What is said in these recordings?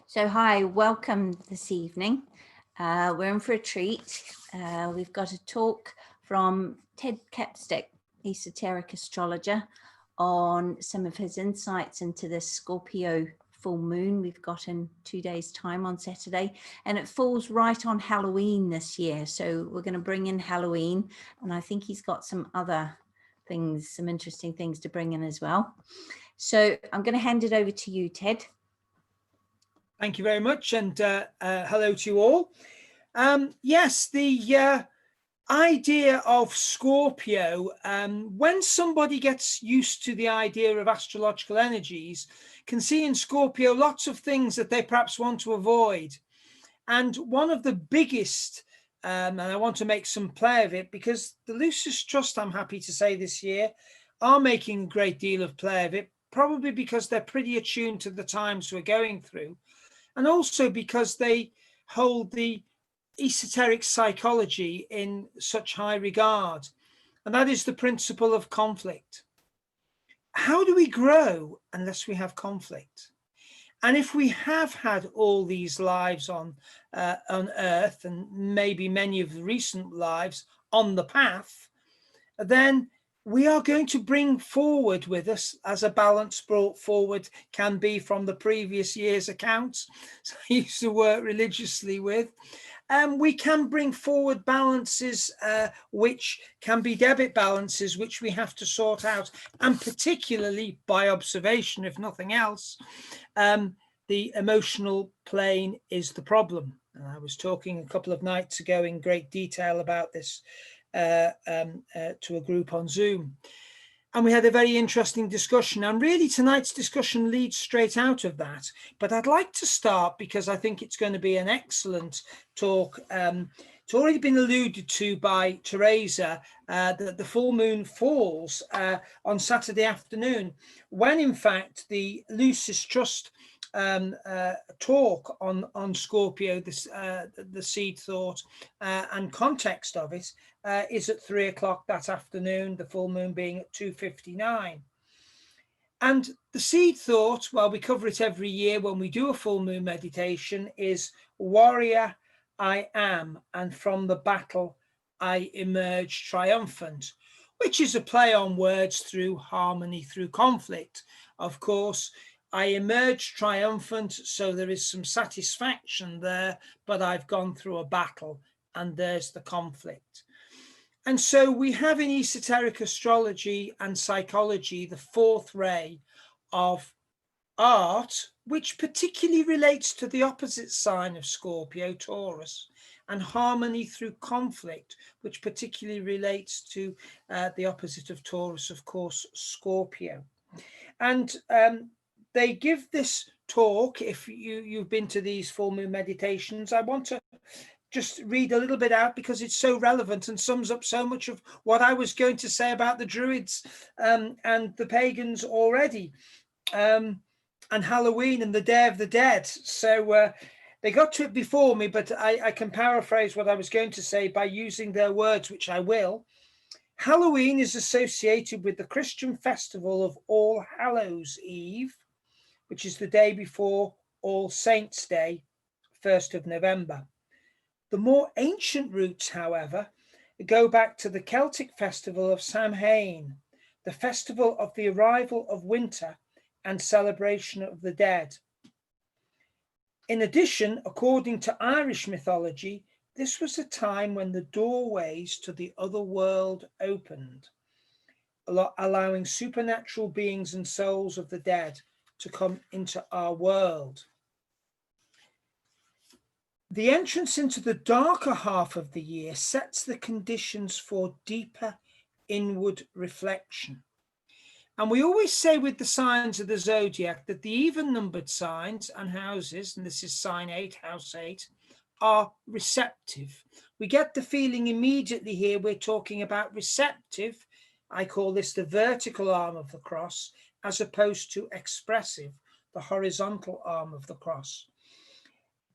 So hi, welcome this evening. We're in for a treat. We've got a talk from Ted Capstick, Esoteric Astrologer, on some of his insights into the Scorpio full moon we've got in 2 days' time on Saturday, and it falls right on Halloween this year. So we're going to bring in Halloween, and I think he's got some other things, some interesting things to bring in as well. So I'm going to hand it over to you, Ted. Thank you very much, and hello to you all. Yes, the idea of Scorpio, when somebody gets used to the idea of astrological energies, can see in Scorpio lots of things that they perhaps want to avoid. And one of the biggest, and I want to make some play of it, because the Lucis Trust, I'm happy to say this year, are making a great deal of play of it, probably because they're pretty attuned to the times we're going through. And also because they hold the esoteric psychology in such high regard. And that is the principle of conflict. How do we grow unless we have conflict? And if we have had all these lives on Earth, and maybe many of the recent lives on the path, then we are going to bring forward with us, as a balance brought forward can be from the previous year's accounts, so I used to work religiously with, we can bring forward balances which can be debit balances, which we have to sort out, and particularly by observation, if nothing else, the emotional plane is the problem. And I was talking a couple of nights ago in great detail about this to a group on Zoom, and we had a very interesting discussion, and really tonight's discussion leads straight out of that. But I'd like to start, because I think it's going to be an excellent talk. It's already been alluded to by Teresa that the full moon falls on Saturday afternoon, when in fact the Lucis Trust talk on Scorpio, the seed thought and context of it is at 3 o'clock that afternoon, the full moon being at 2:59. And the seed thought, well, we cover it every year when we do a full moon meditation, is warrior I am, and from the battle I emerge triumphant, which is a play on words through harmony, through conflict. Of course, I emerge triumphant, so there is some satisfaction there, but I've gone through a battle, and there's the conflict. And so we have in esoteric astrology and psychology the fourth ray of art, which particularly relates to the opposite sign of Scorpio, Taurus, and harmony through conflict, which particularly relates to the opposite of Taurus, of course, Scorpio. And they give this talk, if you've been to these full moon meditations. I want to just read a little bit out, because it's so relevant and sums up so much of what I was going to say about the Druids and the pagans already, and Halloween and the Day of the Dead. So they got to it before me, but I can paraphrase what I was going to say by using their words, which I will. Halloween is associated with the Christian festival of All Hallows Eve, which is the day before All Saints' Day, 1st of November. The more ancient roots, however, go back to the Celtic festival of Samhain, the festival of the arrival of winter and celebration of the dead. In addition, according to Irish mythology, this was a time when the doorways to the other world opened, allowing supernatural beings and souls of the dead to come into our world. The entrance into the darker half of the year sets the conditions for deeper inward reflection. And we always say with the signs of the zodiac that the even-numbered signs and houses, and this is sign 8, house 8, are receptive. We get the feeling immediately here we're talking about receptive. I call this the vertical arm of the cross, as opposed to expressive, the horizontal arm of the cross.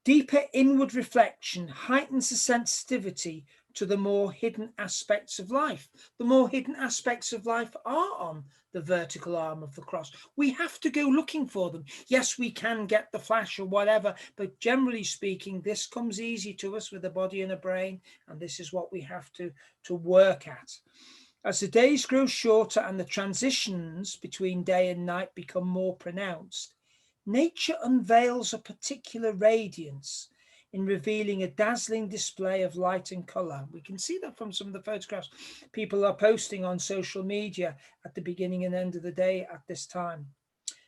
Deeper inward reflection heightens the sensitivity to the more hidden aspects of life. The more hidden aspects of life are on the vertical arm of the cross. We have to go looking for them. Yes, we can get the flash or whatever, but generally speaking, this comes easy to us with a body and a brain, and this is what we have to work at. As the days grow shorter and the transitions between day and night become more pronounced, nature unveils a particular radiance in revealing a dazzling display of light and color. We can see that from some of the photographs people are posting on social media at the beginning and end of the day at this time.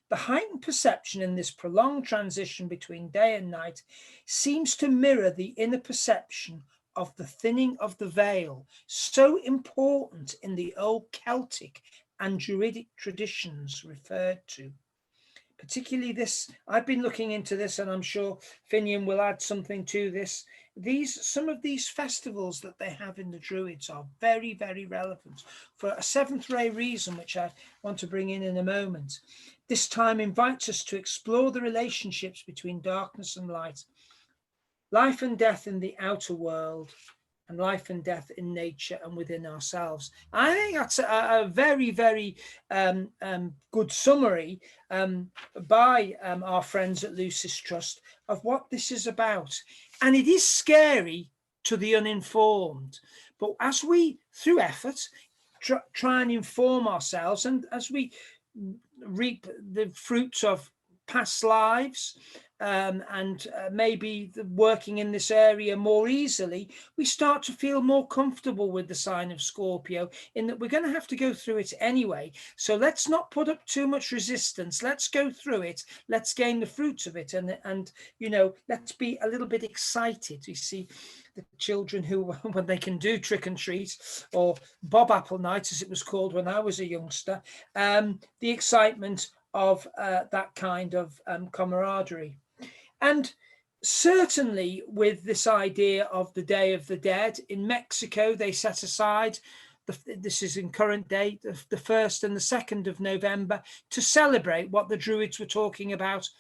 The heightened perception in this prolonged transition between day and night seems to mirror the inner perception of the thinning of the veil, so important in the old Celtic and Druidic traditions referred to. Particularly this, I've been looking into this, and I'm sure Finian will add something to this. Some of these festivals that they have in the Druids are very, very relevant for a seventh ray reason, which I want to bring in a moment. This time invites us to explore the relationships between darkness and light, life and death in the outer world, and life and death in nature and within ourselves. I think that's a very, very good summary by our friends at Lucis Trust of what this is about. And it is scary to the uninformed, but as we, through effort, try and inform ourselves, and as we reap the fruits of past lives, and maybe working in this area more easily, we start to feel more comfortable with the sign of Scorpio, in that we're going to have to go through it anyway. So let's not put up too much resistance. Let's go through it. Let's gain the fruits of it. And you know, let's be a little bit excited. You see, the children who, when they can do trick and treat, or Bob Apple Night, as it was called when I was a youngster, the excitement of that kind of camaraderie. And certainly with this idea of the Day of the Dead, in Mexico, they set aside, this is in current date, the 1st and the 2nd of November, to celebrate what the Druids were talking about,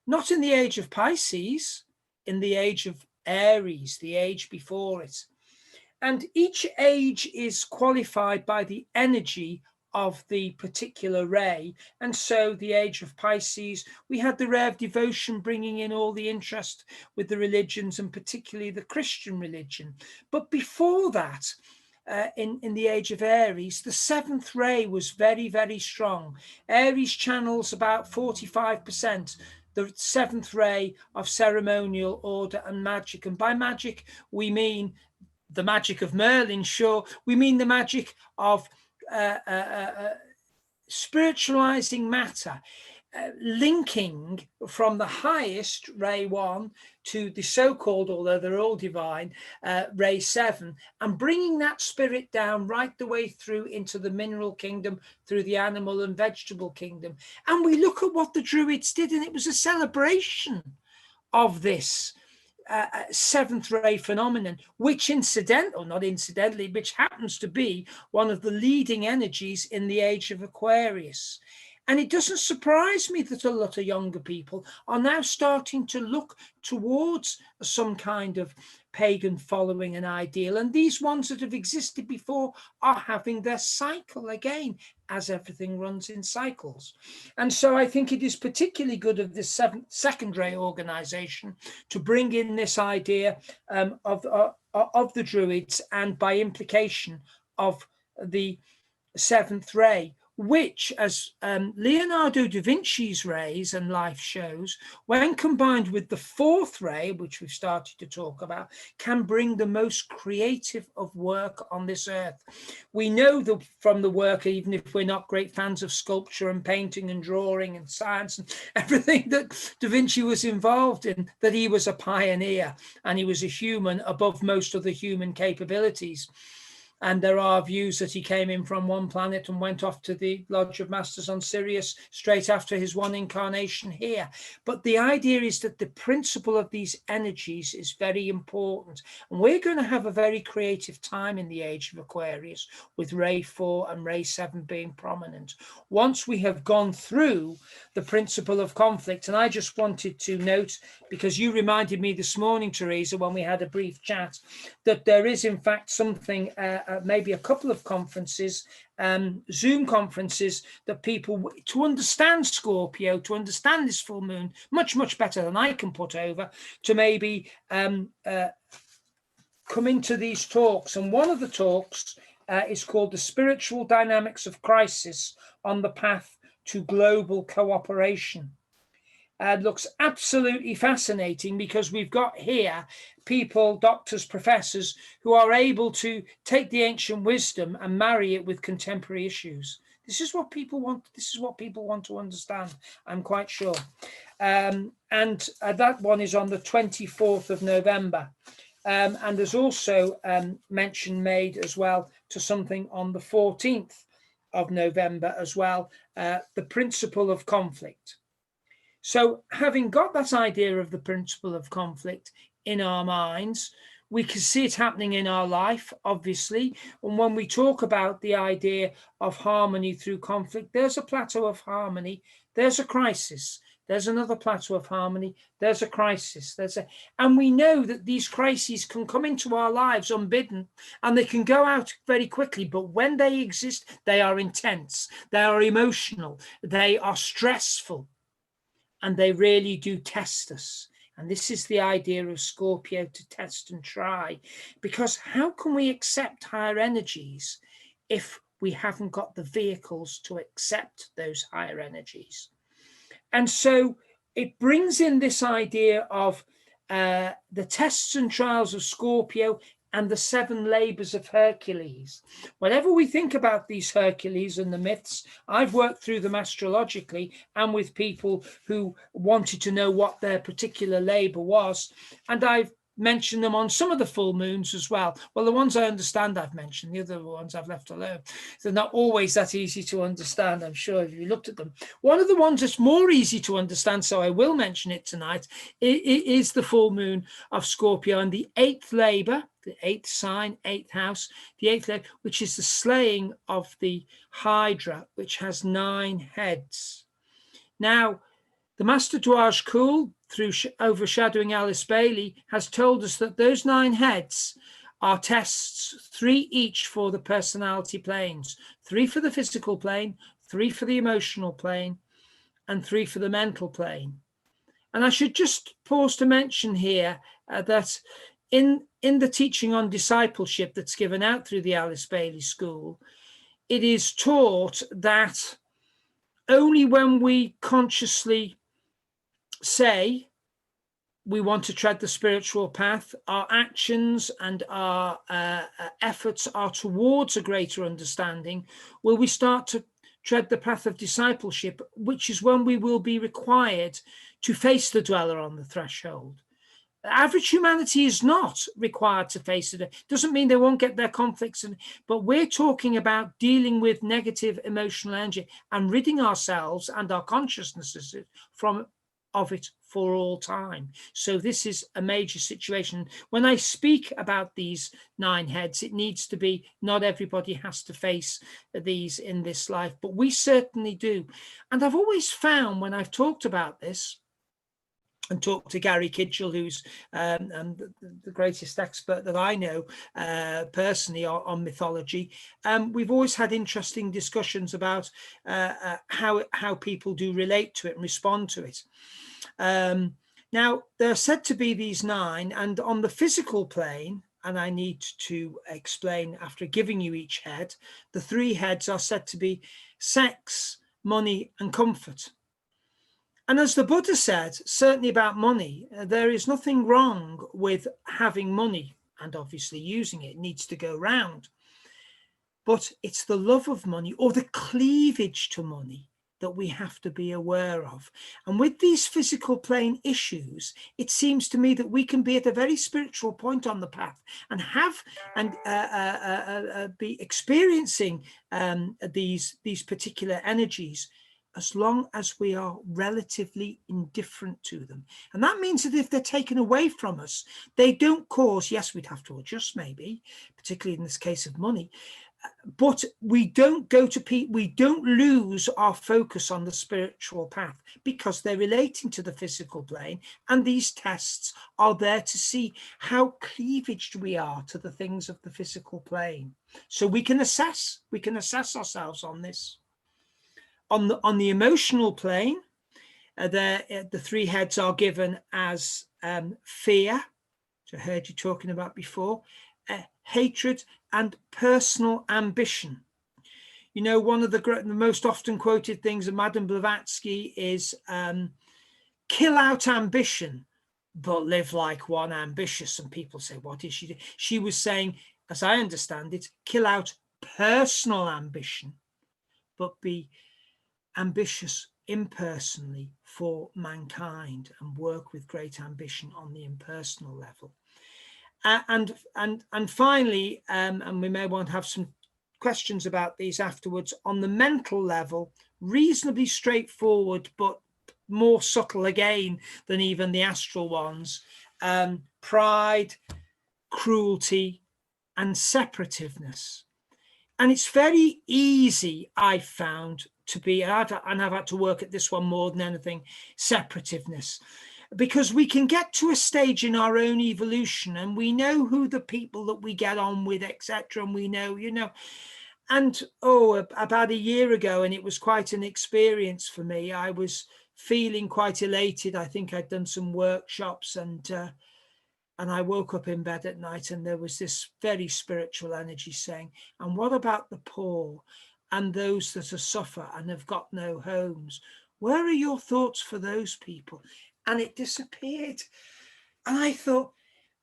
not in the age of Pisces, in the age of Aries, the age before it. And each age is qualified by the energy of the particular ray. And so the age of Pisces, we had the ray of devotion, bringing in all the interest with the religions, and particularly the Christian religion. But before that, in the age of Aries, the 7th ray was very, very strong. Aries channels about 45%. The 7th ray of ceremonial order and magic. And by magic, we mean the magic of Merlin, sure. We mean the magic of spiritualizing matter, linking from the highest ray 1 to the so-called, although they're all divine, ray 7, and bringing that spirit down right the way through into the mineral kingdom, through the animal and vegetable kingdom. And we look at what the Druids did, and it was a celebration of this 7th ray phenomenon, which not incidentally, which happens to be one of the leading energies in the age of Aquarius. And it doesn't surprise me that a lot of younger people are now starting to look towards some kind of pagan following and ideal. And these ones that have existed before are having their cycle again, as everything runs in cycles. And so I think it is particularly good of this second ray organization to bring in this idea of the Druids, and by implication of the 7th ray, which, as Leonardo da Vinci's rays and life shows, when combined with the 4th ray, which we've started to talk about, can bring the most creative of work on this earth. We know from the work, even if we're not great fans of sculpture and painting and drawing and science and everything that da Vinci was involved in, that he was a pioneer and he was a human above most of the human capabilities. And there are views that he came in from one planet and went off to the Lodge of Masters on Sirius straight after his one incarnation here. But the idea is that the principle of these energies is very important. And we're going to have a very creative time in the age of Aquarius, with Ray 4 and Ray 7 being prominent. Once we have gone through the principle of conflict, and I just wanted to note, because you reminded me this morning, Teresa, when we had a brief chat, that there is in fact something, maybe a couple of conferences, Zoom conferences, that people, to understand Scorpio, to understand this full moon much better than I can put over, to maybe come into these talks. And one of the talks is called The Spiritual Dynamics of Crisis on the Path to Global Cooperation. Looks absolutely fascinating, because we've got here people, doctors, professors, who are able to take the ancient wisdom and marry it with contemporary issues. This is what people want. This is what people want to understand, I'm quite sure. And that one is on the 24th of November. And there's also mention made as well to something on the 14th of November as well, the principle of conflict. So having got that idea of the principle of conflict in our minds, we can see it happening in our life, obviously. And when we talk about the idea of harmony through conflict, there's a plateau of harmony, there's a crisis, there's another plateau of harmony, there's a crisis, and we know that these crises can come into our lives unbidden, and they can go out very quickly. But when they exist, they are intense, they are emotional, they are stressful, and they really do test us. And this is the idea of Scorpio, to test and try. Because how can we accept higher energies if we haven't got the vehicles to accept those higher energies? And so it brings in this idea of the tests and trials of Scorpio and the 7 labors of Hercules. Whenever we think about these Hercules and the myths, I've worked through them astrologically and with people who wanted to know what their particular labor was. And I've mentioned them on some of the full moons as well. Well, the ones I understand I've mentioned, the other ones I've left alone. They're not always that easy to understand, I'm sure, if you looked at them. One of the ones that's more easy to understand, so I will mention it tonight, is the full moon of Scorpio and the 8th labor, the 8th sign, 8th house, the 8th labor, which is the slaying of the Hydra, which has 9 heads. Now, the Master Dwarj Kul, through overshadowing Alice Bailey, has told us that those 9 heads are tests, 3 each for the personality planes, 3 for the physical plane, 3 for the emotional plane, and 3 for the mental plane. And I should just pause to mention here that in the teaching on discipleship that's given out through the Alice Bailey School, it is taught that only when we consciously say we want to tread the spiritual path, our actions and our efforts are towards a greater understanding, will we start to tread the path of discipleship, which is when we will be required to face the dweller on the threshold. Average humanity is not required to face it. Doesn't mean they won't get their conflicts, but we're talking about dealing with negative emotional energy and ridding ourselves and our consciousnesses of it for all time. So this is a major situation. When I speak about these 9 heads, it needs to be, not everybody has to face these in this life, but we certainly do. And I've always found, when I've talked about this, and talked to Gary Kitchell, who's the greatest expert that I know personally on mythology. We've always had interesting discussions about how people do relate to it and respond to it. Now, there are said to be these 9, and on the physical plane, and I need to explain after giving you each head, the 3 heads are said to be sex, money, and comfort. And as the Buddha said, certainly about money, there is nothing wrong with having money, and obviously using it needs to go round. But it's the love of money or the cleavage to money that we have to be aware of. And with these physical plane issues, it seems to me that we can be at a very spiritual point on the path and be experiencing these particular energies, as long as we are relatively indifferent to them. And that means that if they're taken away from us, they don't cause, yes, we'd have to adjust maybe, particularly in this case of money, but we don't lose our focus on the spiritual path, because they're relating to the physical plane, and these tests are there to see how cleavaged we are to the things of the physical plane. So we can assess ourselves on this. On the emotional plane, the three heads are given as fear, which I heard you talking about before, hatred, and personal ambition. You know, one of the most often quoted things of Madame Blavatsky is kill out ambition, but live like one ambitious. And people say, what is she doing? She was saying, as I understand it, kill out personal ambition, but be ambitious impersonally for mankind, and work with great ambition on the impersonal level. And finally, and we may want to have some questions about these afterwards, on the mental level, reasonably straightforward, but more subtle again than even the astral ones. Pride, cruelty, and separativeness. And it's very easy, I found, to be, and I've had to work at this one more than anything, separativeness. Because we can get to a stage in our own evolution and we know who the people that we get on with, etc. And we know, and about a year ago, and it was quite an experience for me. I was feeling quite elated. I think I'd done some workshops, and I woke up in bed at night, and there was this very spiritual energy saying, and what about the poor and those that are suffer and have got no homes? Where are your thoughts for those people? And it disappeared. And I thought,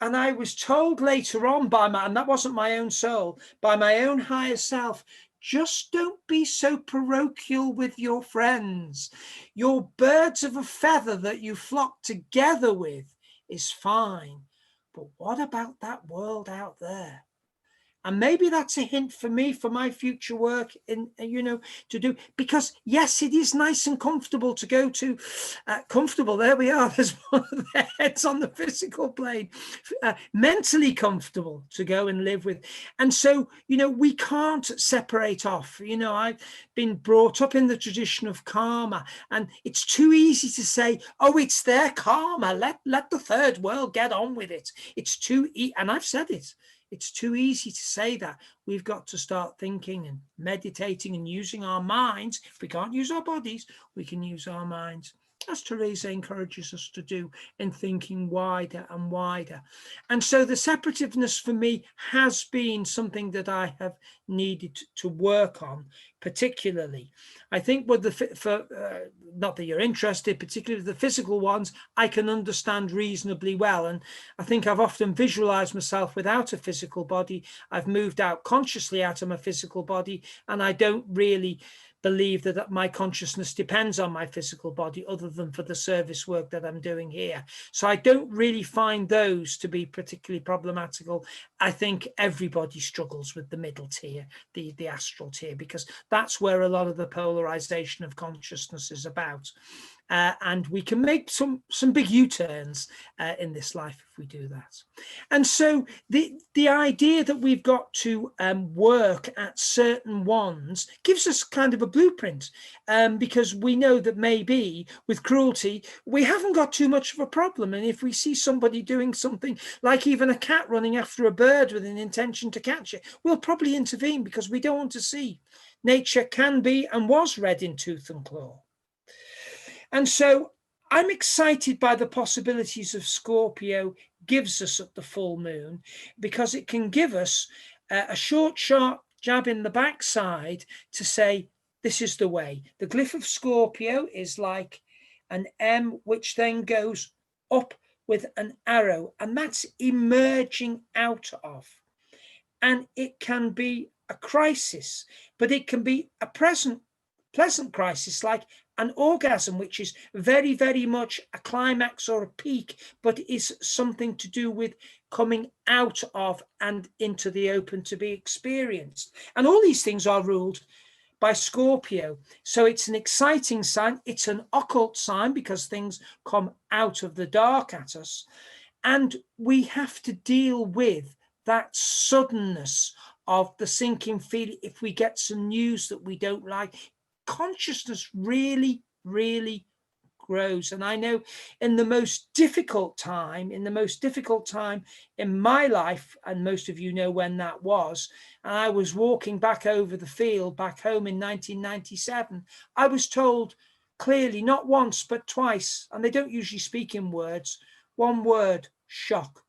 and I was told later on and that wasn't my own soul, by my own higher self, just don't be so parochial with your friends. Your birds of a feather that you flock together with is fine. But what about that world out there? And maybe that's a hint for me for my future work to do, because yes, it is nice and comfortable to go to comfortable. There we are. There's one of the heads on the physical plane, mentally comfortable to go and live with. And so, we can't separate off. I've been brought up in the tradition of karma, and it's too easy to say, oh, it's their karma. Let the third world get on with it. It's too and I've said it. It's too easy to say that. We've got to start thinking and meditating and using our minds. If we can't use our bodies, we can use our minds, as Teresa encourages us to do, in thinking wider and wider. And so the separativeness for me has been something that I have needed to work on, particularly. I think with not that you're interested, particularly with the physical ones, I can understand reasonably well. And I think I've often visualized myself without a physical body. I've moved out consciously out of my physical body, and I don't really believe that my consciousness depends on my physical body, other than for the service work that I'm doing here. So I don't really find those to be particularly problematical. I think everybody struggles with the middle tier, the astral tier, because that's where a lot of the polarization of consciousness is about. And we can make some big U-turns in this life if we do that. And so the idea that we've got to work at certain ones gives us kind of a blueprint, because we know that maybe with cruelty, we haven't got too much of a problem. And if we see somebody doing something like even a cat running after a bird with an intention to catch it, we'll probably intervene, because we don't want to see. Nature can be and was red in tooth and claw. And so I'm excited by the possibilities of Scorpio gives us at the full moon, because it can give us a short, sharp jab in the backside to say, this is the way. The glyph of Scorpio is like an M, which then goes up with an arrow, and that's emerging out of. And it can be a crisis, but it can be a present pleasant crisis, like an orgasm, which is very, very much a climax or a peak, but is something to do with coming out of and into the open to be experienced. And all these things are ruled by Scorpio. So it's an exciting sign. It's an occult sign because things come out of the dark at us. And we have to deal with that suddenness of the sinking feeling. If we get some news that we don't like, consciousness really, really grows. And I know in the most difficult time in my life, and most of you know when that was, and I was walking back over the field back home in 1997, I was told clearly, not once, but twice, and they don't usually speak in words, one word, shock.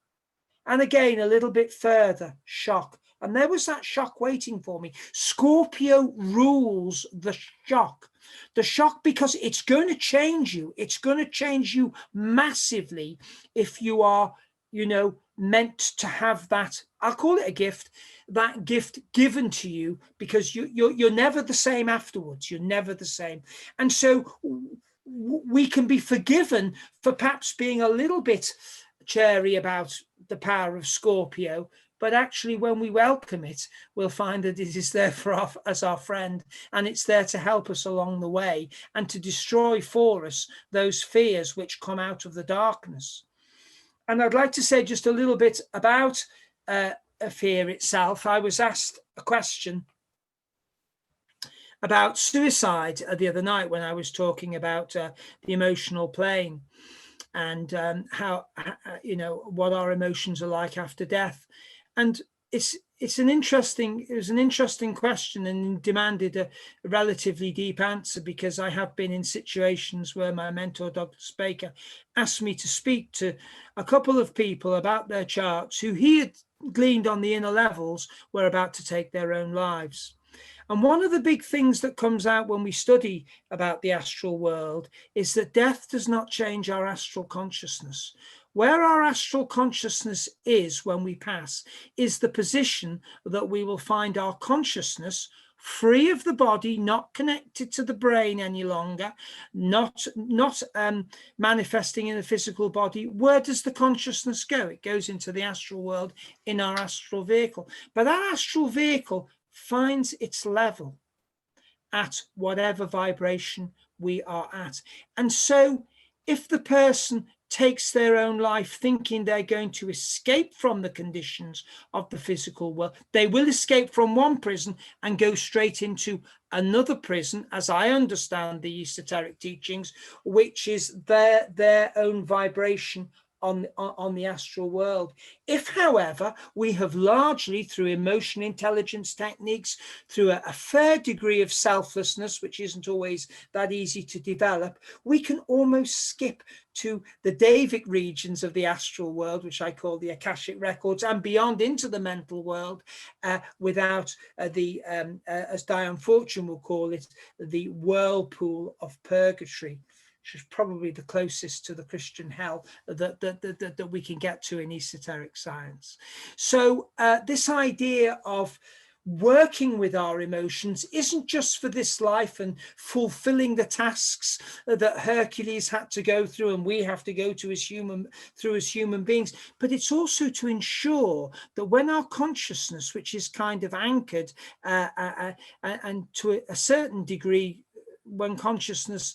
And again, a little bit further, shock. And there was that shock waiting for me. Scorpio rules the shock. The shock, because it's going to change you. It's going to change you massively if you are, meant to have that. I'll call it a gift. That gift given to you, because you're never the same afterwards. You're never the same. And so we can be forgiven for perhaps being a little bit chary about the power of Scorpio, but actually when we welcome it, we'll find that it is there as our friend, and it's there to help us along the way and to destroy for us those fears which come out of the darkness. And I'd like to say just a little bit about a fear itself. I was asked a question about suicide the other night when I was talking about the emotional plane, and how what our emotions are like after death. And it was an interesting question, and demanded a relatively deep answer, because I have been in situations where my mentor, Dr. Spaker, asked me to speak to a couple of people about their charts who he had gleaned on the inner levels were about to take their own lives. And one of the big things that comes out when we study about the astral world is that death does not change our astral consciousness. Where our astral consciousness is when we pass is the position that we will find our consciousness free of the body, not connected to the brain any longer, not manifesting in the physical body. Where does the consciousness go? It goes into the astral world in our astral vehicle. But that astral vehicle finds its level at whatever vibration we are at. And so if the person takes their own life thinking they're going to escape from the conditions of the physical world, they will escape from one prison and go straight into another prison, as I understand the esoteric teachings, which is their own vibration on the astral world. If, however, we have largely, through emotional intelligence techniques, through a fair degree of selflessness, which isn't always that easy to develop, we can almost skip to the Davic regions of the astral world, which I call the Akashic records, and beyond into the mental world, without as Diane Fortune will call it, the whirlpool of purgatory, which is probably the closest to the Christian hell that we can get to in esoteric science. So this idea of working with our emotions isn't just for this life and fulfilling the tasks that Hercules had to go through and we have to go to as human beings, but it's also to ensure that when our consciousness, which is kind of anchored and to a certain degree, when consciousness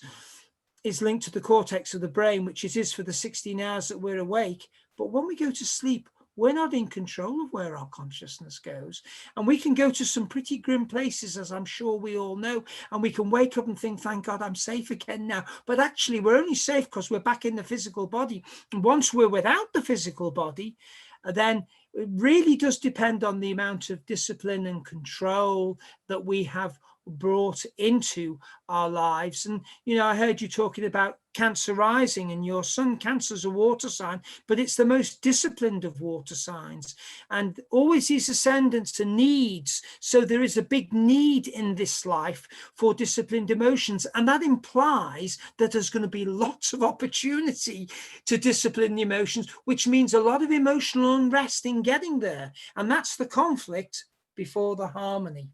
is linked to the cortex of the brain, which it is for the 16 hours that we're awake. But when we go to sleep, we're not in control of where our consciousness goes. And we can go to some pretty grim places, as I'm sure we all know. And we can wake up and think, thank God I'm safe again now. But actually, we're only safe because we're back in the physical body. And once we're without the physical body, then it really does depend on the amount of discipline and control that we have brought into our lives. And I heard you talking about Cancer rising, and your sun, Cancer's a water sign, but it's the most disciplined of water signs, and always these ascendants are needs. So there is a big need in this life for disciplined emotions, and that implies that there's going to be lots of opportunity to discipline the emotions, which means a lot of emotional unrest in getting there, and that's the conflict before the harmony.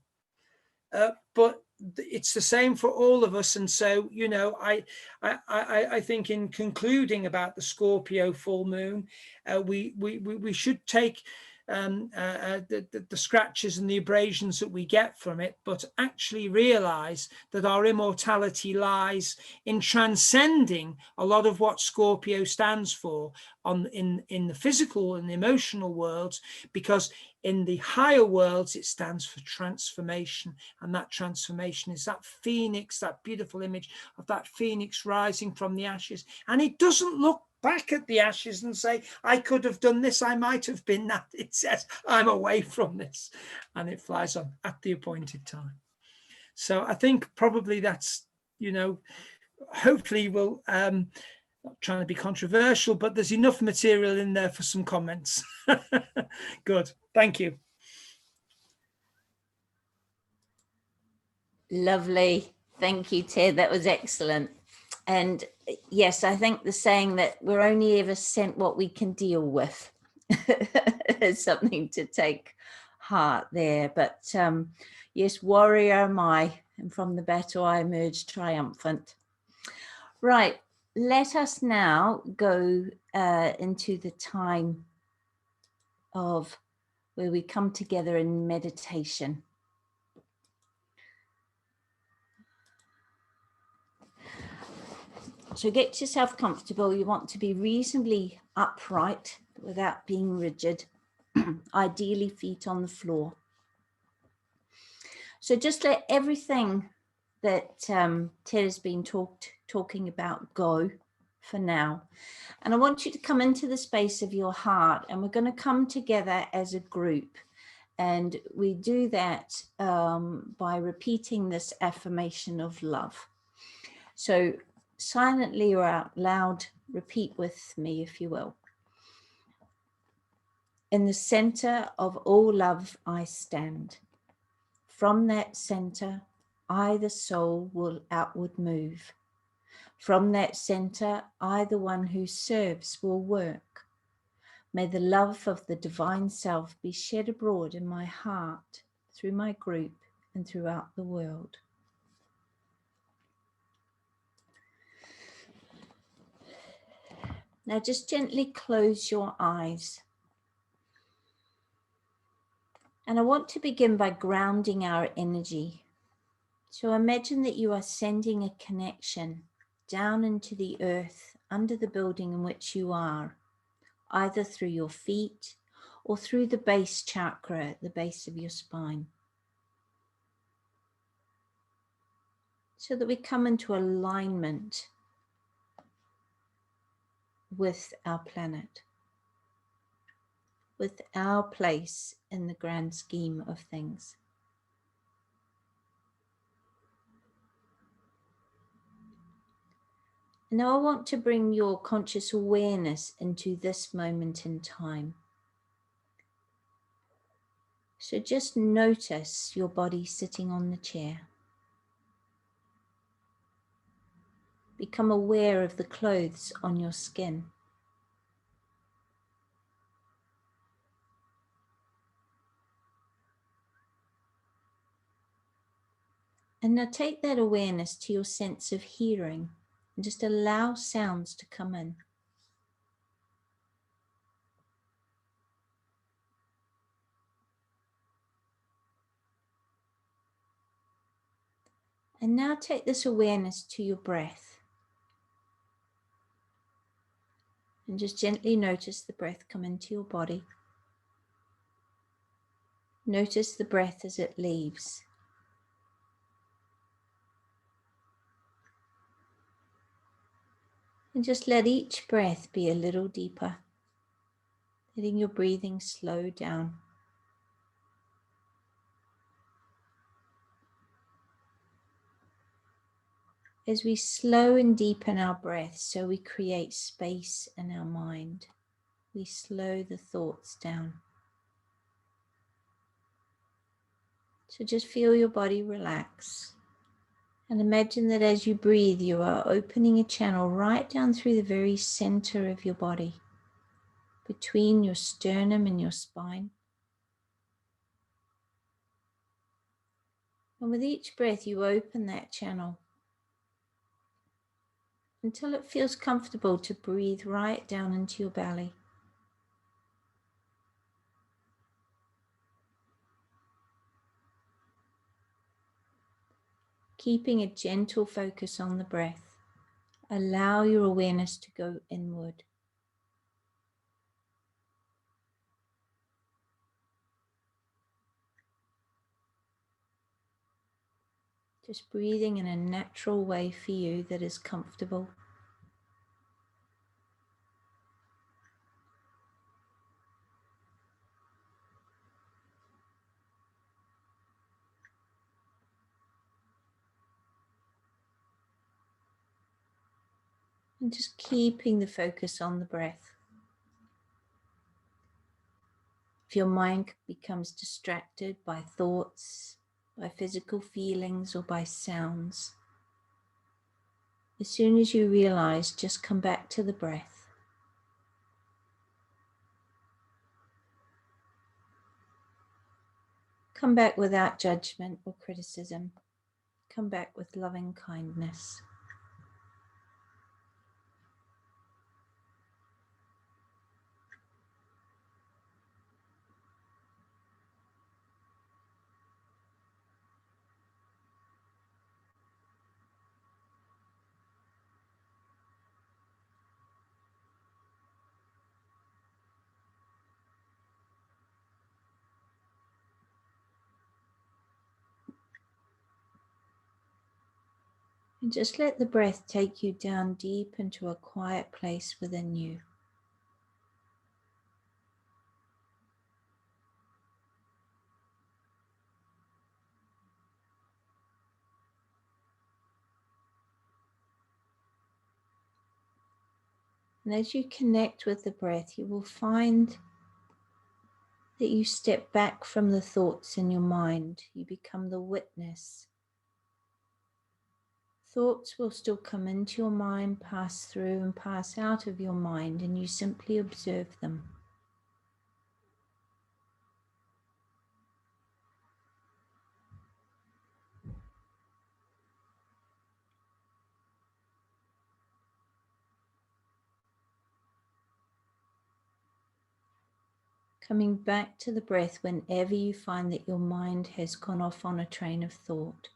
But it's the same for all of us. And so, you know, I think in concluding about the Scorpio full moon, we should take the scratches and the abrasions that we get from it, but actually realize that our immortality lies in transcending a lot of what Scorpio stands for in the physical and the emotional worlds, because in the higher worlds it stands for transformation, and that transformation is that phoenix, that beautiful image of that phoenix rising from the ashes. And it doesn't look back at the ashes and say, I could have done this, I might have been that. It says, I'm away from this, and it flies on at the appointed time. So I think probably that's, you know, hopefully we'll not trying to be controversial, but there's enough material in there for some comments. Good, thank you. Lovely, thank you, Ted. That was excellent. And yes, I think the saying that we're only ever sent what we can deal with is something to take heart there. But yes, warrior am I, and from the battle I emerged triumphant. Right, let us now go into the time of where we come together in meditation. So get yourself comfortable. You want to be reasonably upright without being rigid, ideally feet on the floor. So just let everything that Ted has been talking about go for now. And I want you to come into the space of your heart, and we're going to come together as a group. And we do that by repeating this affirmation of love. So silently or out loud, repeat with me, if you will. In the center of all love I stand. From that center, I, the soul, will outward move. From that center, I, the one who serves, will work. May the love of the divine self be shed abroad in my heart, through my group, and throughout the world. Now just gently close your eyes. And I want to begin by grounding our energy. So imagine that you are sending a connection down into the earth under the building in which you are, either through your feet or through the base chakra at the base of your spine. So that we come into alignment with our planet, with our place in the grand scheme of things. Now I want to bring your conscious awareness into this moment in time. So just notice your body sitting on the chair. Become aware of the clothes on your skin. And now take that awareness to your sense of hearing and just allow sounds to come in. And now take this awareness to your breath. And just gently notice the breath come into your body. Notice the breath as it leaves. And just let each breath be a little deeper, letting your breathing slow down. As we slow and deepen our breath, so we create space in our mind, we slow the thoughts down. So just feel your body relax. And imagine that as you breathe, you are opening a channel right down through the very center of your body, between your sternum and your spine. And with each breath, you open that channel until it feels comfortable to breathe right down into your belly. Keeping a gentle focus on the breath, allow your awareness to go inward. Just breathing in a natural way for you that is comfortable. And just keeping the focus on the breath. If your mind becomes distracted by thoughts, by physical feelings, or by sounds, as soon as you realize, just come back to the breath. Come back without judgment or criticism. Come back with loving kindness. And just let the breath take you down deep into a quiet place within you. And as you connect with the breath, you will find that you step back from the thoughts in your mind. You become the witness. Thoughts will still come into your mind, pass through and pass out of your mind, and you simply observe them. Coming back to the breath whenever you find that your mind has gone off on a train of thought.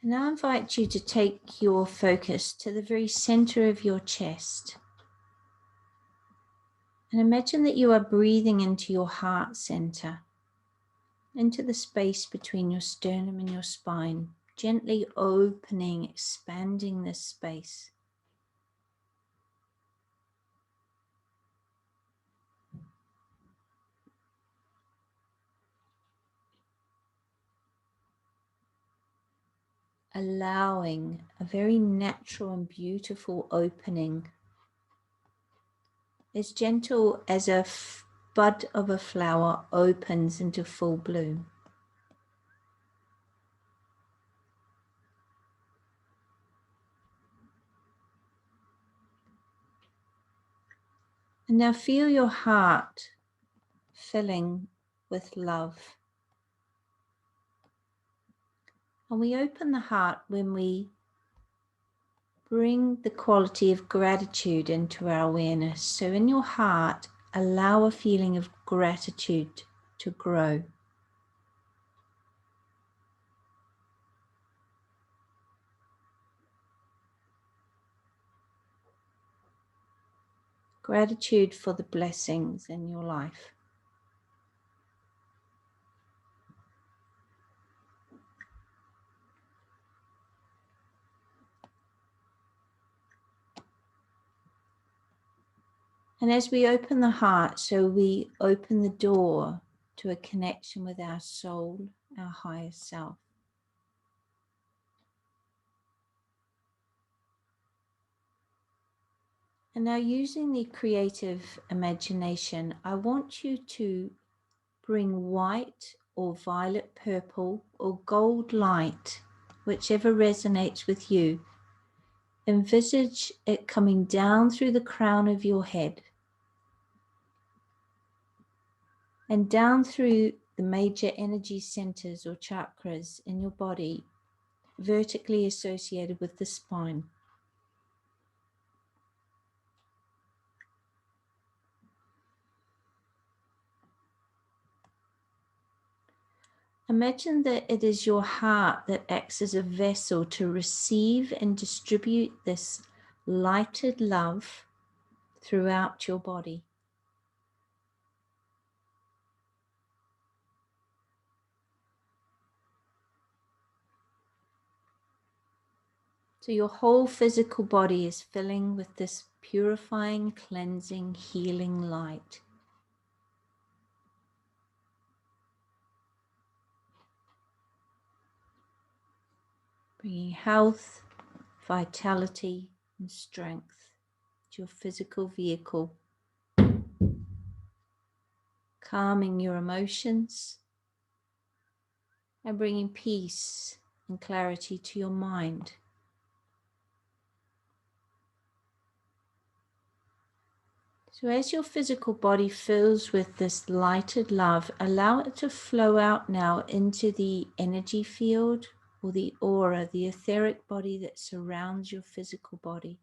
And now I invite you to take your focus to the very center of your chest. And imagine that you are breathing into your heart center, into the space between your sternum and your spine, gently opening, expanding this space. Allowing a very natural and beautiful opening, as gentle as a bud of a flower opens into full bloom. And now feel your heart filling with love. And we open the heart when we bring the quality of gratitude into our awareness. So in your heart, allow a feeling of gratitude to grow. Gratitude for the blessings in your life. And as we open the heart, so we open the door to a connection with our soul, our higher self. And now, using the creative imagination, I want you to bring white or violet purple or gold light, whichever resonates with you. Envisage it coming down through the crown of your head and down through the major energy centers or chakras in your body, vertically associated with the spine. Imagine that it is your heart that acts as a vessel to receive and distribute this lighted love throughout your body. So your whole physical body is filling with this purifying, cleansing, healing light. Bringing health, vitality, and strength to your physical vehicle. Calming your emotions and bringing peace and clarity to your mind. So as your physical body fills with this lighted love, allow it to flow out now into the energy field or the aura, the etheric body that surrounds your physical body.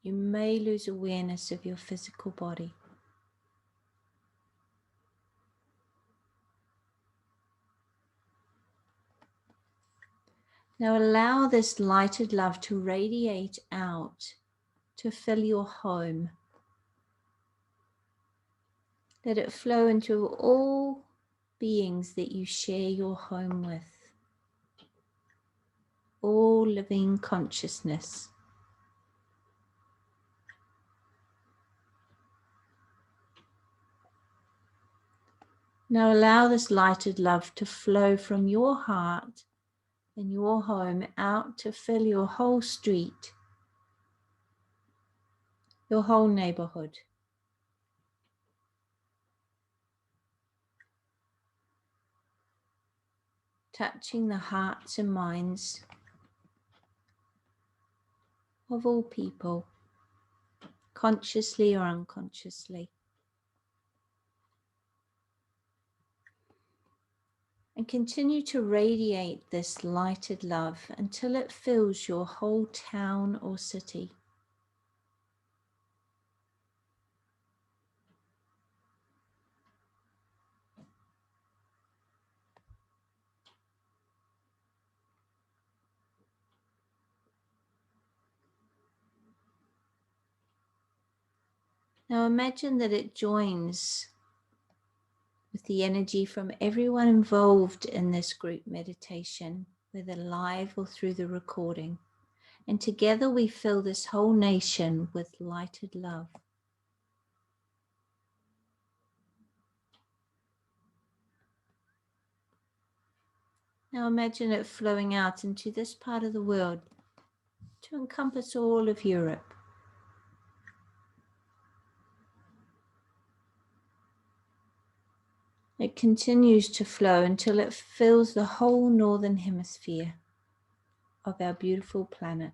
You may lose awareness of your physical body. Now allow this lighted love to radiate out, to fill your home. Let it flow into all beings that you share your home with. All living consciousness. Now allow this lighted love to flow from your heart and your home out to fill your whole street, your whole neighborhood. Touching the hearts and minds of all people, consciously or unconsciously. And continue to radiate this lighted love until it fills your whole town or city. Now imagine that it joins with the energy from everyone involved in this group meditation, whether live or through the recording. And together we fill this whole nation with lighted love. Now imagine it flowing out into this part of the world to encompass all of Europe. It continues to flow until it fills the whole northern hemisphere of our beautiful planet.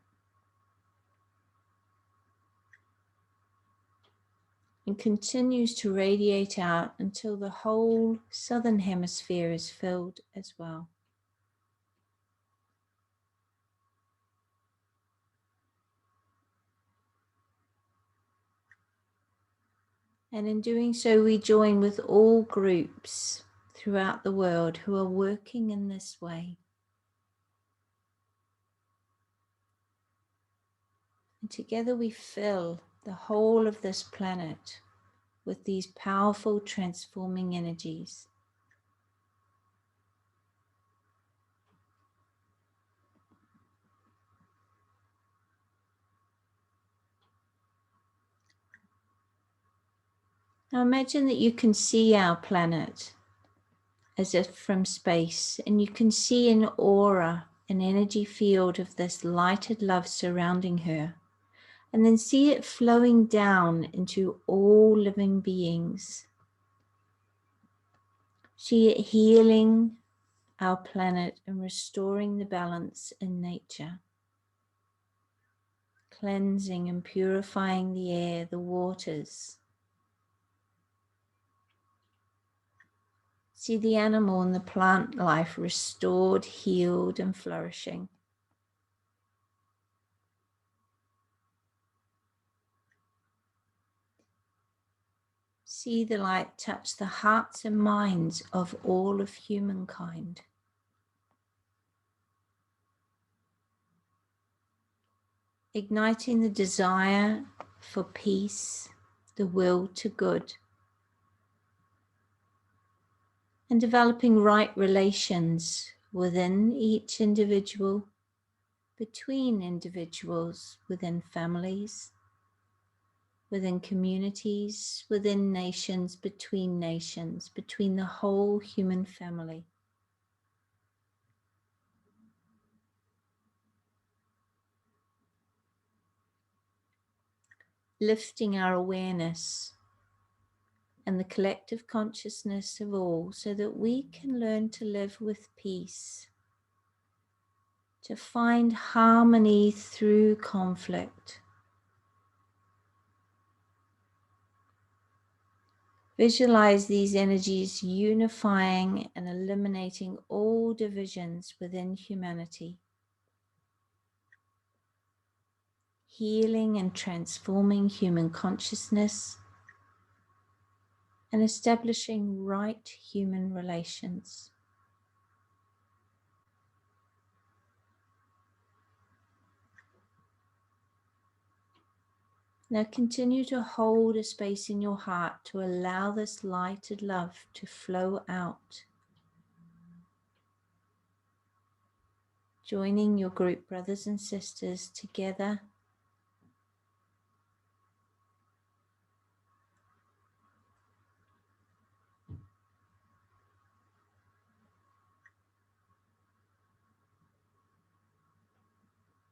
And continues to radiate out until the whole southern hemisphere is filled as well. And in doing so, we join with all groups throughout the world who are working in this way. And together we fill the whole of this planet with these powerful transforming energies. Now imagine that you can see our planet as if from space, and you can see an aura, an energy field of this lighted love surrounding her. And then see it flowing down into all living beings. See it healing our planet and restoring the balance in nature. Cleansing and purifying the air, the waters. See the animal and the plant life restored, healed, and flourishing. See the light touch the hearts and minds of all of humankind. Igniting the desire for peace, the will to good, and developing right relations within each individual, between individuals, within families, within communities, within nations, between the whole human family. Lifting our awareness and the collective consciousness of all so that we can learn to live with peace, to find harmony through conflict. Visualize these energies unifying and eliminating all divisions within humanity, healing and transforming human consciousness, and establishing right human relations. Now continue to hold a space in your heart to allow this lighted love to flow out. Joining your group brothers and sisters together.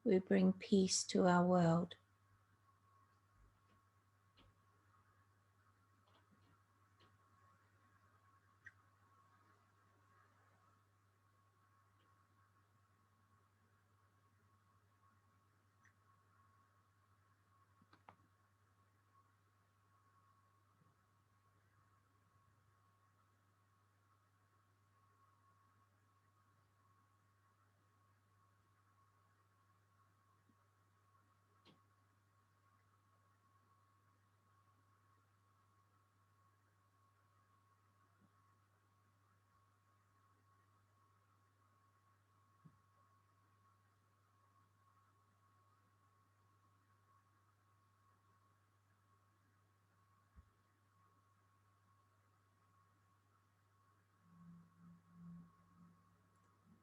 We bring peace to our world.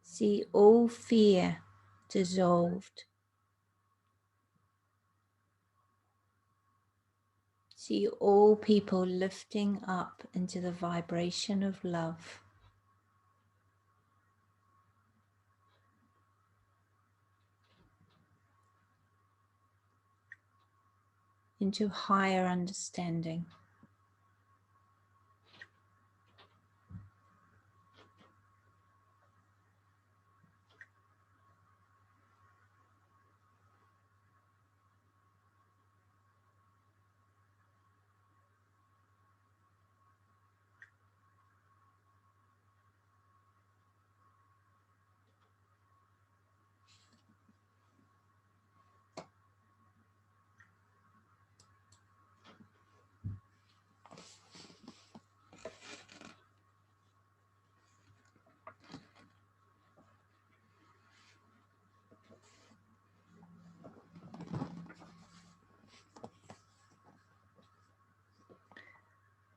See all fear dissolved. See all people lifting up into the vibration of love. Into higher understanding.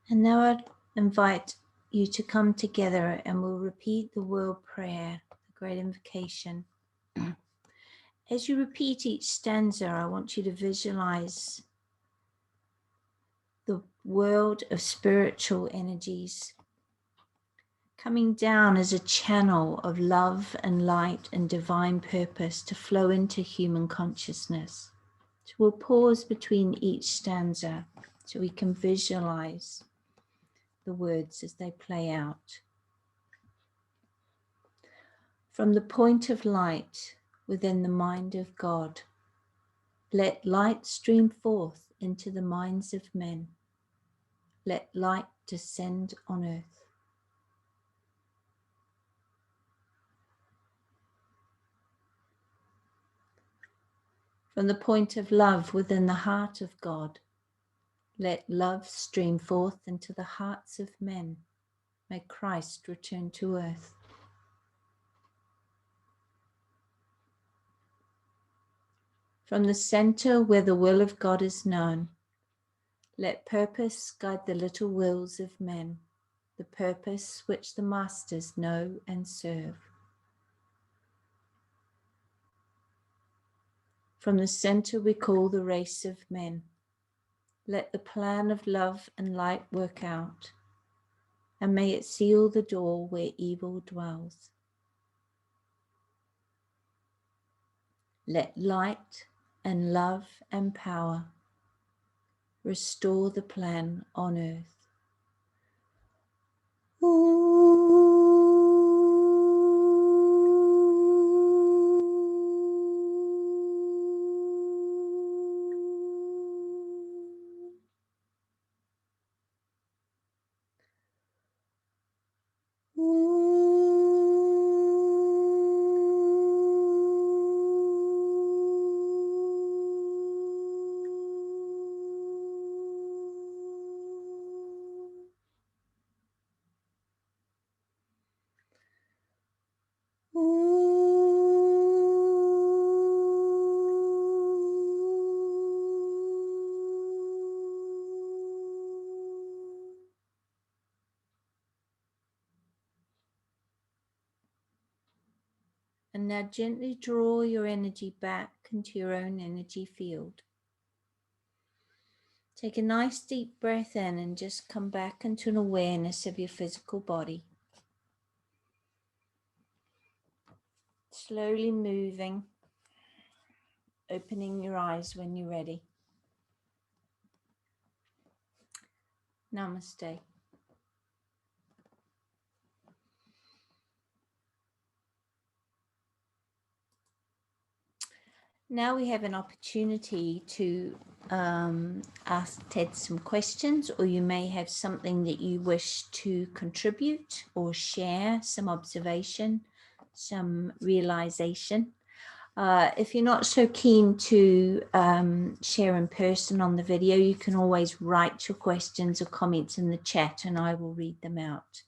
And now I invite you to come together and we'll repeat the world prayer, the great invocation. As you repeat each stanza, I want you to visualize the world of spiritual energies coming down as a channel of love and light and divine purpose to flow into human consciousness. So we'll pause between each stanza so we can visualize the words as they play out. From the point of light within the mind of God, let light stream forth into the minds of men. Let light descend on earth. From the point of love within the heart of God, let love stream forth into the hearts of men. May Christ return to earth. From the center where the will of God is known, let purpose guide the little wills of men, the purpose which the masters know and serve. From the center we call the race of men. Let the plan of love and light work out, and may it seal the door where evil dwells. Let light and love and power restore the plan on earth. And now gently draw your energy back into your own energy field. Take a nice deep breath in and just come back into an awareness of your physical body. Slowly moving, opening your eyes when you're ready. Namaste. Now we have an opportunity to ask Ted some questions, or you may have something that you wish to contribute or share, some observation, some realization. If you're not so keen to share in person on the video, you can always write your questions or comments in the chat and I will read them out.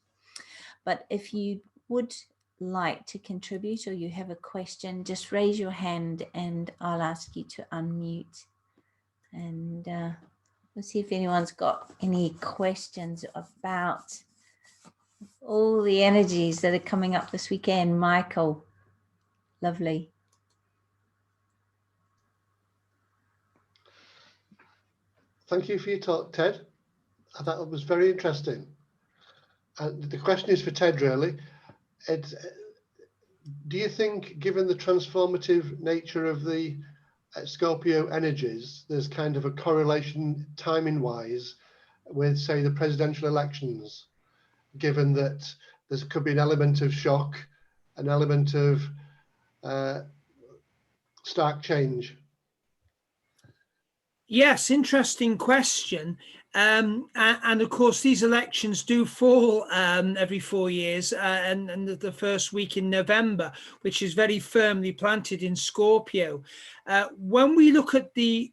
But if you would like to contribute or you have a question, just raise your hand and I'll ask you to unmute. And we'll see if anyone's got any questions about all the energies that are coming up this weekend. Michael, lovely. Thank you for your talk, Ted. I thought it was very interesting. And the question is for Ted, really. Do you think, given the transformative nature of the Scorpio energies, there's kind of a correlation timing-wise with, say, the presidential elections, given that there could be an element of shock, an element of stark change? Yes, interesting question. And of course, these elections do fall every 4 years, and the first week in November, which is very firmly planted in Scorpio. When we look at the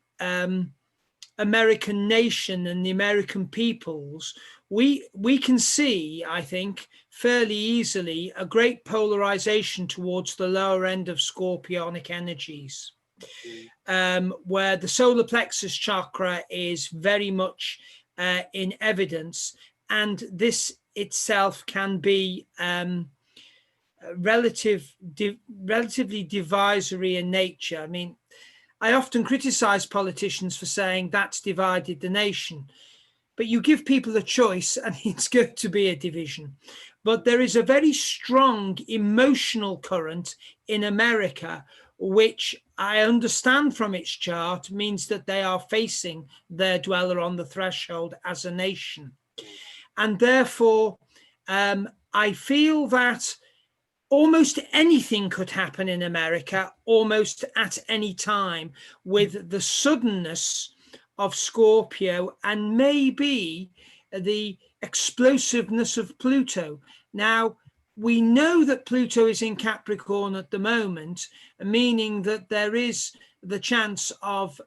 American nation and the American peoples, we can see, I think, fairly easily a great polarization towards the lower end of Scorpionic energies. Where the solar plexus chakra is very much in evidence, and this itself can be relatively divisory in nature. I mean, I often criticize politicians for saying that's divided the nation, but you give people a choice and it's going to be a division. But there is a very strong emotional current in America which I understand from its chart means that they are facing their dweller on the threshold as a nation. And therefore, I feel that almost anything could happen in America, almost at any time, with the suddenness of Scorpio and maybe the explosiveness of Pluto. Now, we know that Pluto is in Capricorn at the moment, meaning that there is the chance of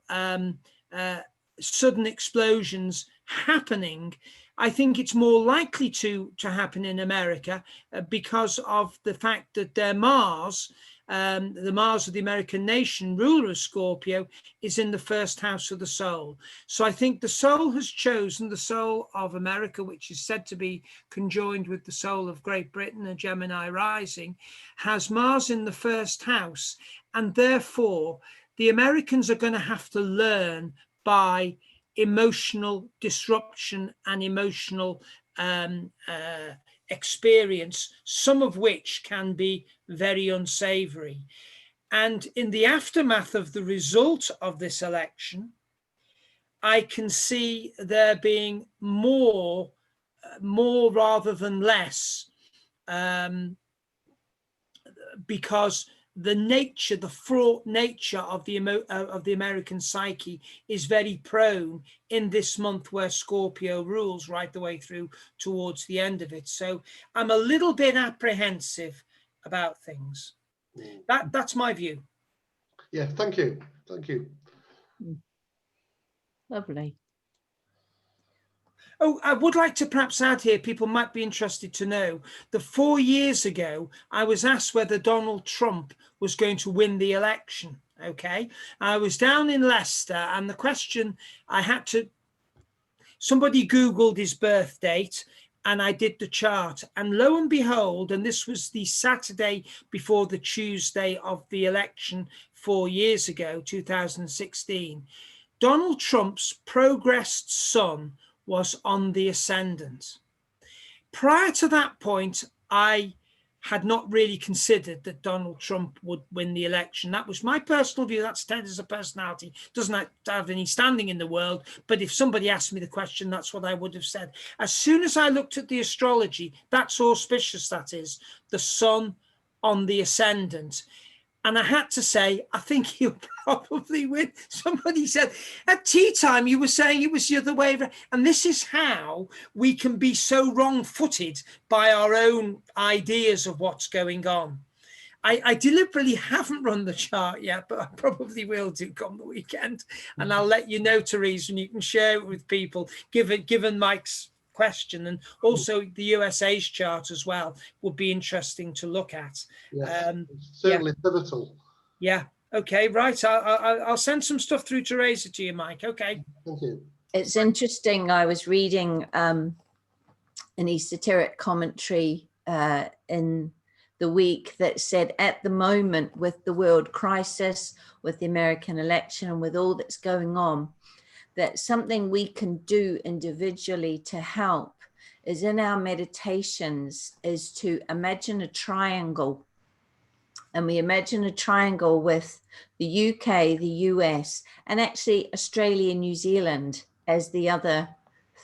sudden explosions happening. I think it's more likely to happen in America because of the fact that their Mars, the Mars of the American nation, ruler of Scorpio, is in the first house of the soul. So I think the soul has chosen, the soul of America, which is said to be conjoined with the soul of Great Britain, a Gemini rising, has Mars in the first house. And therefore, the Americans are going to have to learn by emotional disruption and emotional experience, some of which can be very unsavory. And in the aftermath of the result of this election, I can see there being more rather than less, because the nature, the fraught nature of the American psyche is very prone in this month where Scorpio rules right the way through towards the end of it. So I'm a little bit apprehensive about things. That's my view. Yeah, thank you. Thank you. Lovely. Oh, I would like to perhaps add here, people might be interested to know that 4 years ago, I was asked whether Donald Trump was going to win the election. Okay. I was down in Leicester and the question I had to, somebody Googled his birth date and I did the chart, and lo and behold, and this was the Saturday before the Tuesday of the election 4 years ago, 2016, Donald Trump's progressed sun was on the ascendant. Prior to that point, I had not really considered that Donald Trump would win the election. That was my personal view. That's Ted as a personality. Doesn't have any standing in the world. But if somebody asked me the question, that's what I would have said. As soon as I looked at the astrology, that's auspicious, that is, the sun on the ascendant. And I had to say, I think he'll probably win. Somebody said, at tea time, you were saying it was the other way around. And this is how we can be so wrong-footed by our own ideas of what's going on. I deliberately haven't run the chart yet, but I probably will do come the weekend. And I'll let you know, Teresa, and you can share it with people, given Mike's question, and also the USA's chart as well would be interesting to look at. Yes, certainly pivotal. Yeah. Okay. Right. I'll send some stuff through Teresa to you, Mike. Okay. Thank you. It's interesting. I was reading an esoteric commentary in the week that said, at the moment, with the world crisis, with the American election, and with all that's going on, that something we can do individually to help is in our meditations is to imagine a triangle. And we imagine a triangle with the UK, the US, and actually Australia, New Zealand as the other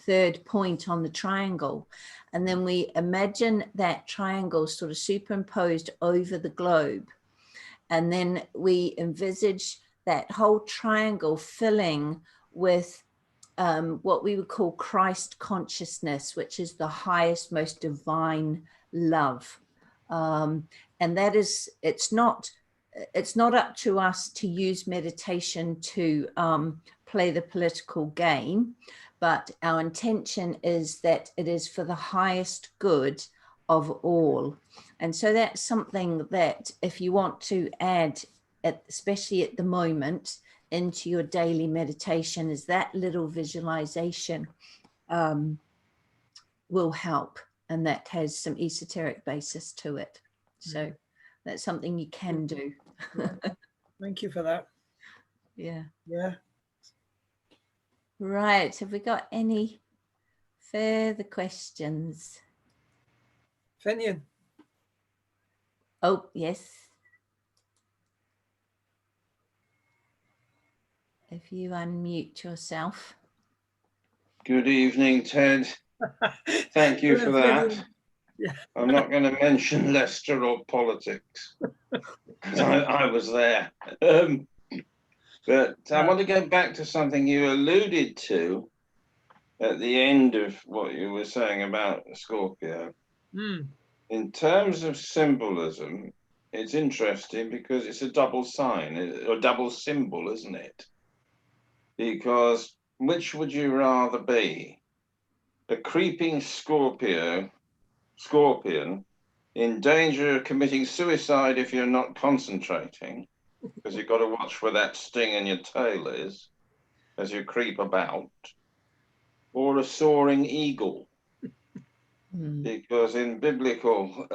third point on the triangle. And then we imagine that triangle sort of superimposed over the globe. And then we envisage that whole triangle filling with what we would call Christ consciousness, which is the highest, most divine love. And that is, it's not up to us to use meditation to play the political game, but our intention is that it is for the highest good of all. And so that's something that if you want to add, especially at the moment, into your daily meditation, is that little visualization will help. And that has some esoteric basis to it. So that's something you can do. Thank you for that. Yeah. Yeah. Right. Have we got any further questions? Finian. Oh, yes. if you unmute yourself. Good evening, Ted. Thank you for that. Yeah. I'm not going to mention Leicester or politics, because I was there. But I want to go back to something you alluded to at the end of what you were saying about Scorpio. In terms of symbolism, it's interesting because it's a double sign, or double symbol, isn't it? Because which would you rather be? A creeping Scorpion in danger of committing suicide if you're not concentrating, because you've got to watch where that sting in your tail is as you creep about, or a soaring eagle. Because in biblical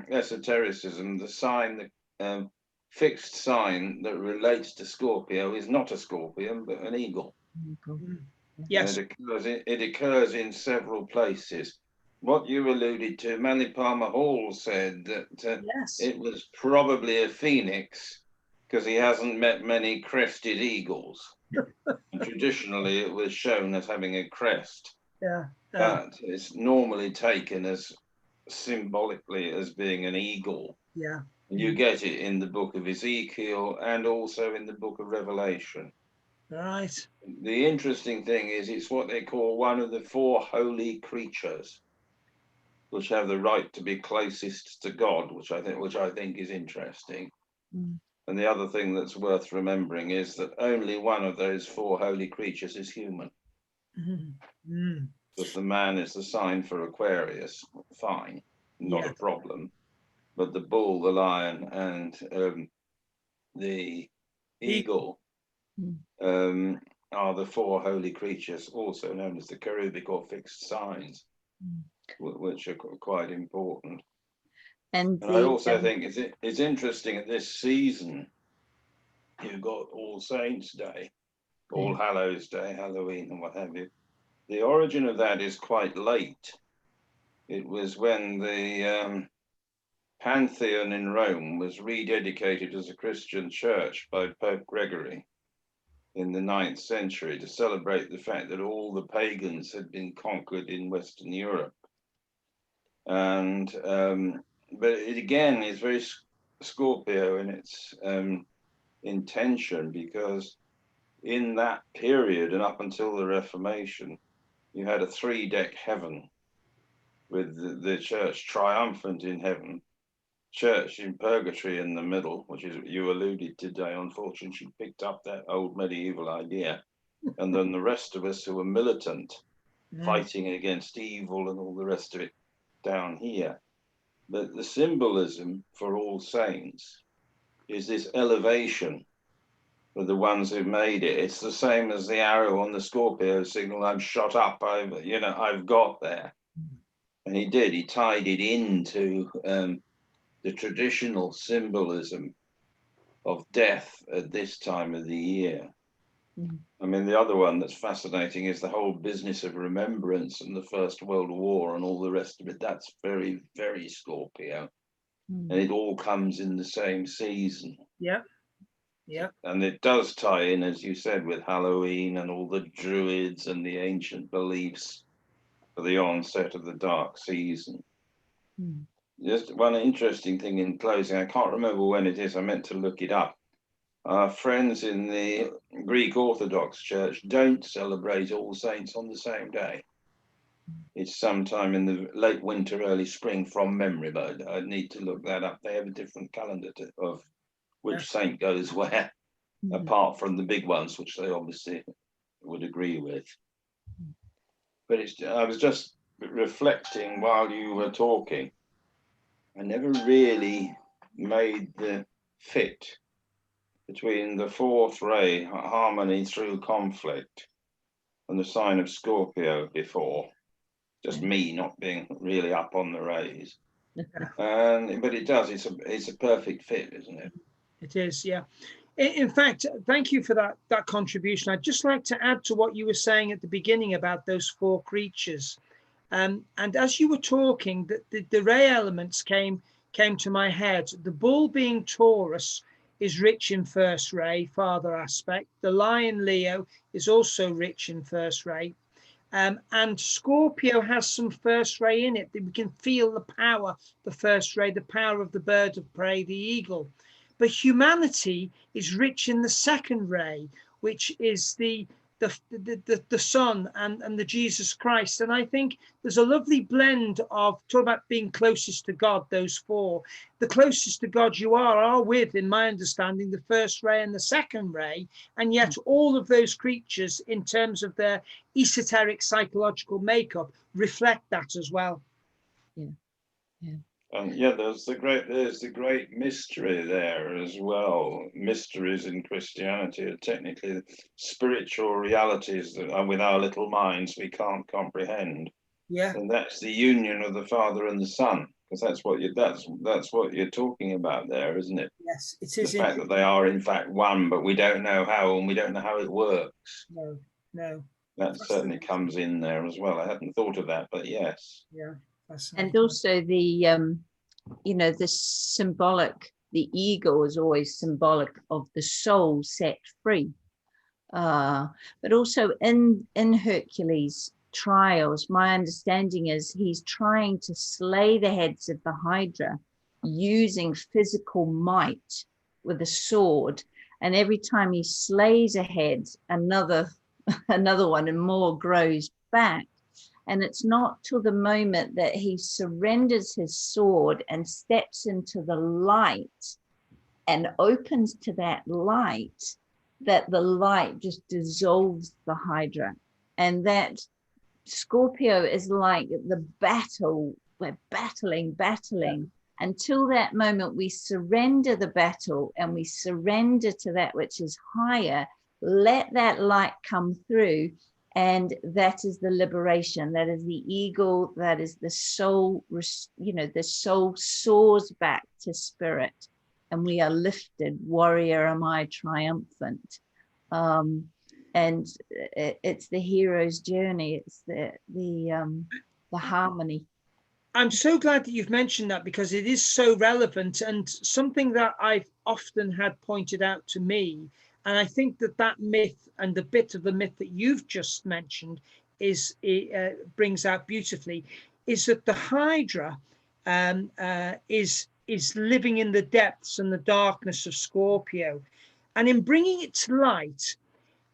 esotericism, the sign, the fixed sign that relates to Scorpio is not a scorpion, but an eagle. Yes. It occurs in several places. What you alluded to, Manly Palmer Hall said that Yes. it was probably a phoenix because he hasn't met many crested eagles. And traditionally, it was shown as having a crest. Yeah. But it's normally taken as symbolically as being an eagle. Yeah. And you get it in the book of Ezekiel and also in the book of Revelation. Right. The interesting thing is it's what they call one of the four holy creatures, which have the right to be closest to God, which I think is interesting. And the other thing that's worth remembering is that only one of those four holy creatures is human. Because the man is the sign for Aquarius, fine, not a problem. But the bull, the lion, and the eagle are the four holy creatures, also known as the cherubic or fixed signs, which are quite important. And I also think it's interesting at this season, you've got All Saints' Day, All Hallows' Day, Halloween, and what have you. The origin of that is quite late. It was when the Pantheon in Rome was rededicated as a Christian church by Pope Gregory in the 9th century to celebrate the fact that all the pagans had been conquered in Western Europe. And but it again is very Scorpio in its intention, because in that period and up until the Reformation, you had a 3-deck heaven with the church triumphant in heaven, church in purgatory in the middle, which is what you alluded to today. Unfortunately, she picked up that old medieval idea. And then the rest of us who were militant, fighting against evil and all the rest of it down here. But the symbolism for All Saints is this elevation for the ones who made it. It's the same as the arrow on the Scorpio signal. I'm shot up. I've got there. And he did. He tied it into the traditional symbolism of death at this time of the year. I mean, the other one that's fascinating is the whole business of remembrance and the First World War and all the rest of it. That's very, very Scorpio. And it all comes in the same season. Yeah. Yeah. And it does tie in, as you said, with Halloween and all the Druids and the ancient beliefs for the onset of the dark season. Just one interesting thing in closing, I can't remember when it is, I meant to look it up. Our friends in the Greek Orthodox Church don't celebrate All Saints on the same day. It's sometime in the late winter, early spring from memory, but I need to look that up. They have a different calendar of which saint goes where, apart from the big ones, which they obviously would agree with. But I was just reflecting while you were talking. I never really made the fit between the fourth ray, harmony through conflict, and the sign of Scorpio before. Just me not being really up on the rays. But it does, it's a perfect fit, isn't it? It is, yeah. In fact, thank you for that contribution. I'd just like to add to what you were saying at the beginning about those four creatures. And as you were talking, the ray elements came to my head. The bull being Taurus is rich in first ray, father aspect. The Lion Leo is also rich in first ray. And Scorpio has some first ray in it. We can feel the power, the first ray, the power of the bird of prey, the eagle. But humanity is rich in the second ray, which is the Son and the Jesus Christ. And I think there's a lovely blend of, talk about being closest to God, those four. The closest to God you are with, in my understanding, the first ray and the second ray. And yet all of those creatures, in terms of their esoteric psychological makeup, reflect that as well. Yeah. Yeah. And yeah, there's the great mystery there as well. Mysteries in Christianity are technically spiritual realities that are with our little minds we can't comprehend. Yeah. And that's the union of the Father and the Son, because that's what you're talking about there, isn't it? Yes, it is. The fact that they are in fact one, but we don't know how, and we don't know how it works. No. That certainly comes in there as well. I hadn't thought of that, but yes. Yeah. And also the the symbolic, the eagle is always symbolic of the soul set free. But also in Hercules' trials, my understanding is he's trying to slay the heads of the Hydra using physical might with a sword. And every time he slays a head, another one and more grows back. And it's not till the moment that he surrenders his sword and steps into the light and opens to that light, that the light just dissolves the Hydra. And that Scorpio is like the battle. We're battling. Until that moment, we surrender the battle and we surrender to that which is higher. Let that light come through. And that is the liberation. That is the eagle. That is the soul. The soul soars back to spirit, and we are lifted. Warrior, am I triumphant? And it's the hero's journey. It's the harmony. I'm so glad that you've mentioned that, because it is so relevant and something that I've often had pointed out to me. And I think that myth and the bit of the myth that you've just mentioned brings out beautifully, is that the Hydra is living in the depths and the darkness of Scorpio. And in bringing it to light,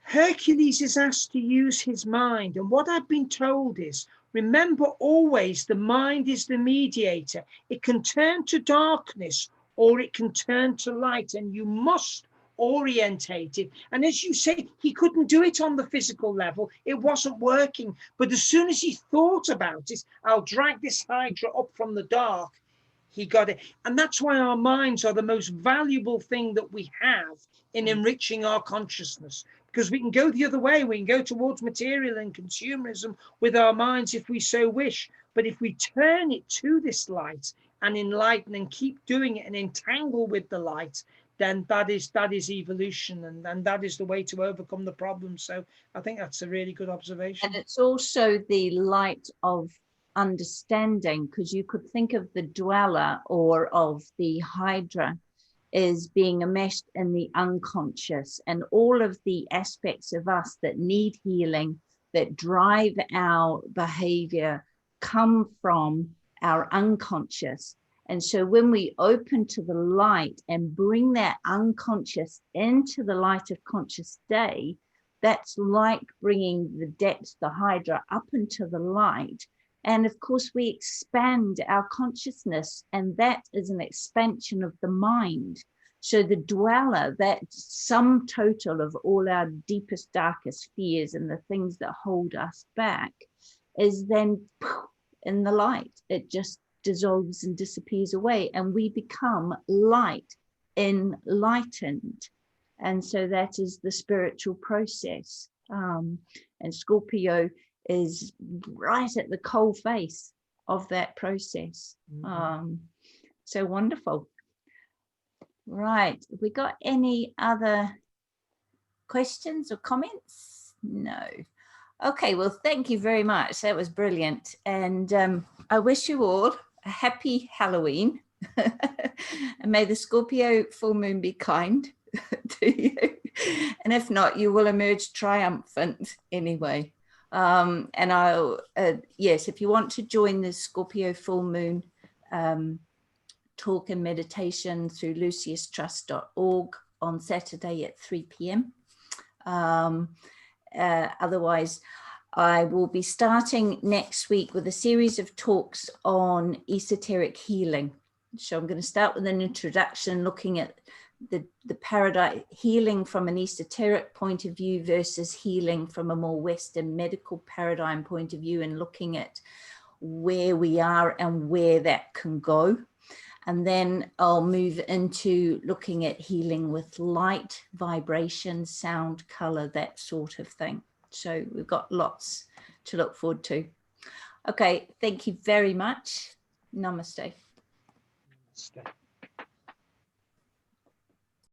Hercules is asked to use his mind. And what I've been told is, remember always, the mind is the mediator. It can turn to darkness or it can turn to light, and you must orientated. And as you say, he couldn't do it on the physical level. It wasn't working. But as soon as he thought about it, I'll drag this Hydra up from the dark, he got it. And that's why our minds are the most valuable thing that we have in enriching our consciousness, because we can go the other way. We can go towards material and consumerism with our minds if we so wish. But if we turn it to this light and enlighten and keep doing it and entangle with the light, then that is evolution, and that is the way to overcome the problem. So I think that's a really good observation. And it's also the light of understanding, because you could think of the dweller or of the Hydra is being enmeshed in the unconscious, and all of the aspects of us that need healing, that drive our behavior, come from our unconscious. And so when we open to the light and bring that unconscious into the light of conscious day, that's like bringing the depths, the Hydra, up into the light. And of course, we expand our consciousness, and that is an expansion of the mind. So the dweller, that sum total of all our deepest, darkest fears and the things that hold us back, is then in the light. It just dissolves and disappears away, and we become light, enlightened. And so that is the spiritual process. And Scorpio is right at the coal face of that process. So wonderful. Right, have we got any other questions or comments? No. Okay, well, thank you very much. That was brilliant. And I wish you all a happy Halloween. And may the Scorpio full moon be kind to you. And if not, you will emerge triumphant anyway. And I'll, yes, if you want to join the Scorpio full moon talk and meditation through luciustrust.org on Saturday at 3 p.m. Otherwise, I will be starting next week with a series of talks on esoteric healing. So I'm going to start with an introduction, looking at the paradigm, healing from an esoteric point of view versus healing from a more Western medical paradigm point of view, and looking at where we are and where that can go. And then I'll move into looking at healing with light, vibration, sound, color, that sort of thing. So we've got lots to look forward to. Okay, thank you very much. Namaste. Namaste.